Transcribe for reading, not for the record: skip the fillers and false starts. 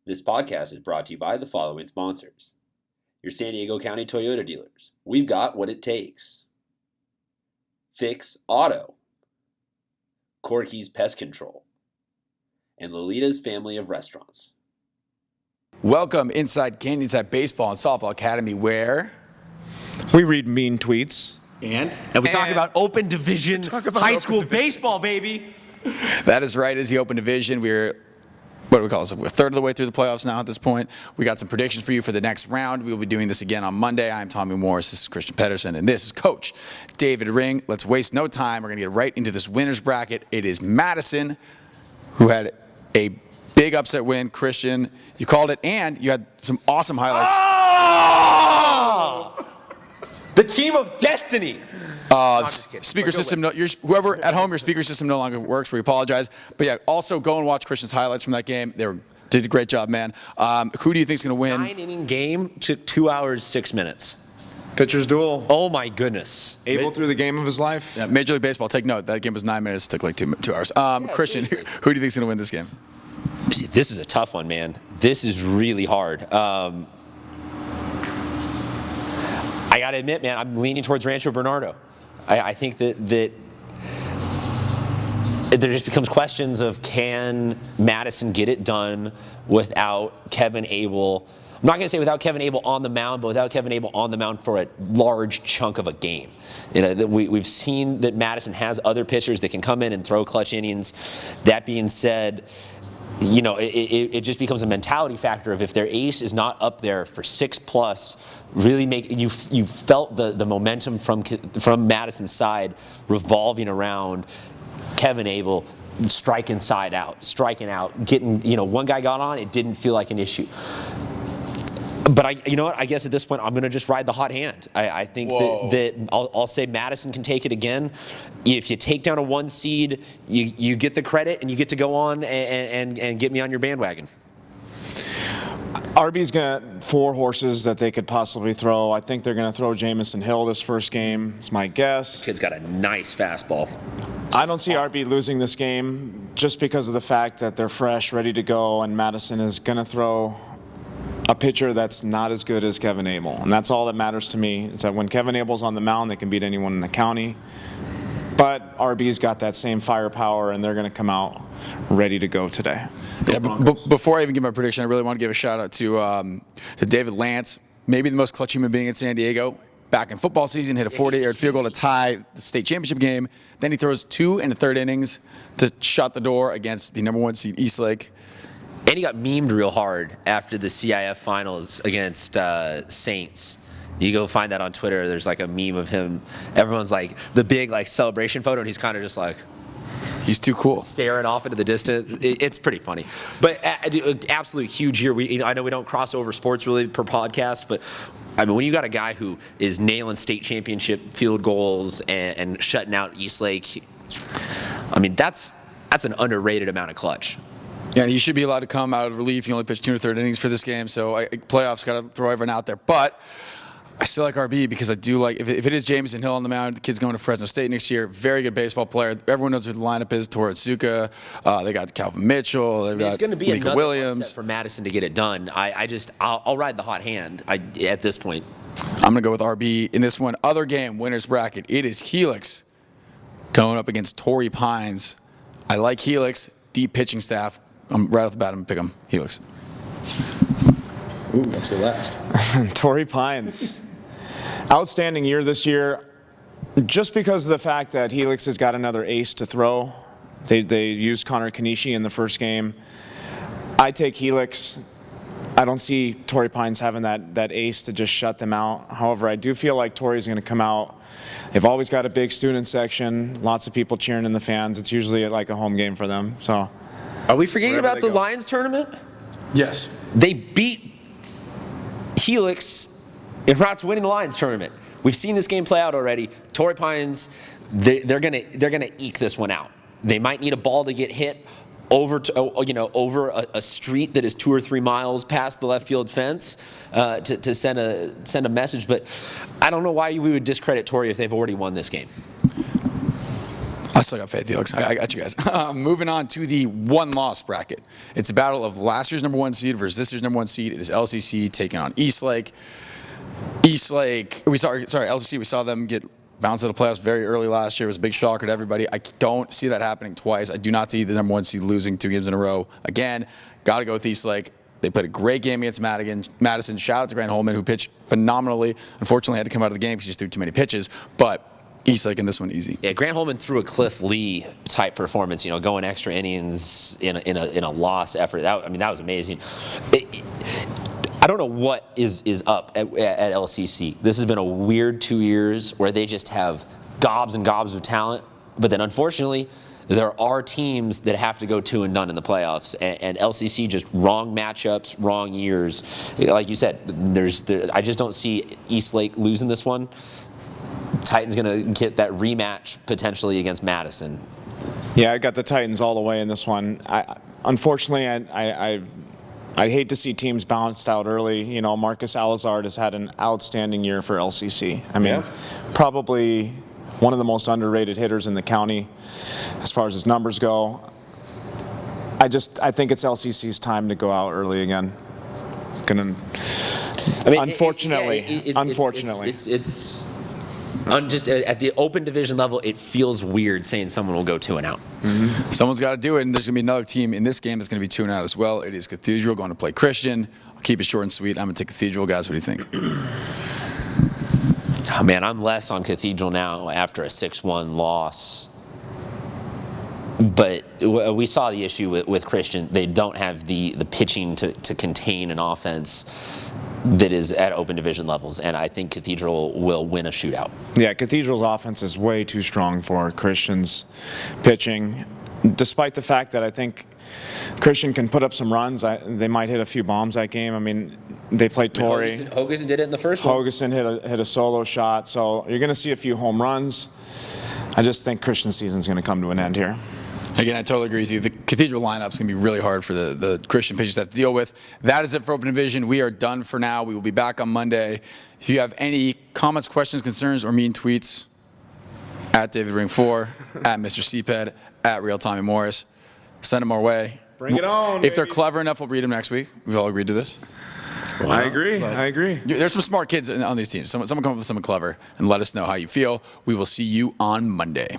This podcast is brought to you by the following sponsors. Your San Diego County Toyota dealers. We've got what it takes. Fix Auto. Corky's Pest Control. And Lolita's Family of Restaurants. Welcome inside Canyonside Baseball and Softball Academy, where we read mean tweets. And we talk about open division high school baseball, baby. That is right. Is the open division. We're what do we call this? We're a third of the way through the playoffs now at this point. We got some predictions for you for the next round. We will be doing this again on Monday. I'm Tommy Morris. This is Christian Pedersen. And this is Coach David Ring. Let's waste no time. We're going to get right into this winner's bracket. It is Madison, who had a big upset win. Christian, you called it, and you had some awesome highlights. Oh! The team of destiny. Speaker system, whoever at home, your speaker system no longer works. We apologize. But yeah, also go and watch Christian's highlights from that game. Did a great job, man. Who do you think is going to win? 9-inning game took 2 hours, 6 minutes. Pitcher's duel. Oh my goodness. Abel threw the game of his life. Yeah, Major League Baseball, take note. That game was 9 minutes. Took like 2 hours. Christian, who do you think is going to win this game? See, this is a tough one, man. This is really hard. I got to admit, man, I'm leaning towards Rancho Bernardo. I think that there just becomes questions of, can Madison get it done without Kevin Abel? I'm not going to say without Kevin Abel on the mound, but without Kevin Abel on the mound for a large chunk of a game. You know, we've seen that Madison has other pitchers that can come in and throw clutch innings. That being said, you know, it just becomes a mentality factor of, if their ace is not up there for 6+, really you felt the momentum from Madison's side revolving around Kevin Abel striking out, getting, you know, one guy got on, it didn't feel like an issue. But you know what? I guess at this point, I'm going to just ride the hot hand. I think that I'll say Madison can take it again. If you take down a 1 seed, you get the credit and you get to go on and get me on your bandwagon. RB's got 4 horses that they could possibly throw. I think they're going to throw Jamison Hill this first game. It's my guess. Kid's got a nice fastball. I don't see RB losing this game just because of the fact that they're fresh, ready to go, and Madison is going to throw a pitcher that's not as good as Kevin Abel. And that's all that matters to me. It's that when Kevin Abel's on the mound, they can beat anyone in the county. But RB's got that same firepower, and they're going to come out ready to go today. Yeah, before I even give my prediction, I really want to give a shout out to David Lance, maybe the most clutch human being in San Diego. Back in football season, hit a 48-yard field goal to tie the state championship game. Then he throws 2 in the 3rd innings to shut the door against the number 1 seed Eastlake. And he got memed real hard after the CIF finals against Saints. You go find that on Twitter. There's like a meme of him. Everyone's like the big like celebration photo, and he's kind of just like, he's too cool, staring off into the distance. It's pretty funny. But absolute huge year. I know we don't cross over sports really per podcast, but I mean, when you got a guy who is nailing state championship field goals and shutting out Eastlake, I mean, that's an underrated amount of clutch. Yeah, and he should be allowed to come out of relief. He only pitched 2 1/3 innings for this game, so playoffs got to throw everyone out there. But I still like RB because I do like, if it is Jamison Hill on the mound, the kid's going to Fresno State next year. Very good baseball player. Everyone knows who the lineup is. Toratsuka. They got Calvin Mitchell. They've got going to be Mika Williams for Madison to get it done. I'll ride the hot hand at this point. I'm going to go with RB in this one. Other game, winner's bracket. It is Helix going up against Torrey Pines. I like Helix. Deep pitching staff. Right off the bat, I'm going to pick them. Helix. Ooh, let's go last. Torrey Pines. Outstanding year this year, just because of the fact that Helix has got another ace to throw. They used Connor Kanishi in the first game. I take Helix. I don't see Torrey Pines having that ace to just shut them out. However, I do feel like Torrey's going to come out. They've always got a big student section, lots of people cheering in the fans. It's usually like a home game for them. So, are we forgetting about the Lions tournament? Yes. They beat Helix en route to winning the Lions tournament. We've seen this game play out already. Torrey Pines, they're gonna eke this one out. They might need a ball to get hit over a street that is 2 or 3 miles past the left field fence to send a message. But I don't know why we would discredit Torrey if they've already won this game. I still got faith, Felix. I got you guys. Moving on to the one-loss bracket. It's a battle of last year's number 1 seed versus this year's number 1 seed. It is LCC taking on Eastlake. LCC, we saw them get bounced out of the playoffs very early last year. It was a big shocker to everybody. I don't see that happening twice. I do not see the number 1 seed losing 2 games in a row. Again, got to go with Eastlake. They played a great game against Madison. Shout out to Grant Holman, who pitched phenomenally. Unfortunately, had to come out of the game because he just threw too many pitches. But Eastlake in this one easy. Yeah, Grant Holman threw a Cliff Lee type performance. Going extra innings in a loss effort. That was amazing. I don't know what is up at LCC. This has been a weird 2 years where they just have gobs and gobs of talent, but then unfortunately, there are teams that have to go 2 and done in the playoffs, and LCC just wrong matchups, wrong years. Like you said, I just don't see Eastlake losing this one. Titans gonna get that rematch potentially against Madison. Yeah, I got the Titans all the way in this one. Unfortunately, I hate to see teams bounced out early. Marcus Alizard has had an outstanding year for LCC. Probably one of the most underrated hitters in the county as far as his numbers go. I think it's LCC's time to go out early again. Unfortunately. Just at the open division level, it feels weird saying someone will go 2 and out. Mm-hmm. Someone's got to do it, and there's going to be another team in this game that's going to be 2 and out as well. It is Cathedral going to play Christian. I'll keep it short and sweet. I'm going to take Cathedral. Guys, what do you think? Oh, man, I'm less on Cathedral now after a 6-1 loss. But we saw the issue with Christian. They don't have the pitching to contain an offense that is at open division levels, and I think Cathedral will win a shootout. Yeah, Cathedral's offense is way too strong for Christian's pitching. Despite the fact that I think Christian can put up some runs, they might hit a few bombs that game. They played Torrey. Hogeson did it in the first one. Hogeson hit a solo shot, so you're going to see a few home runs. I just think Christian's season's going to come to an end here. Again, I totally agree with you. The Cathedral lineup is going to be really hard for the Christian pitchers to have to deal with. That is it for Open Division. We are done for now. We will be back on Monday. If you have any comments, questions, concerns, or mean tweets, at DavidRing4, at Mr. CPED, at Real Tommy Morris, send them our way. Bring it on, If they're clever enough, we'll read them next week. We've all agreed to this. I agree. There's some smart kids on these teams. Someone come up with something clever and let us know how you feel. We will see you on Monday.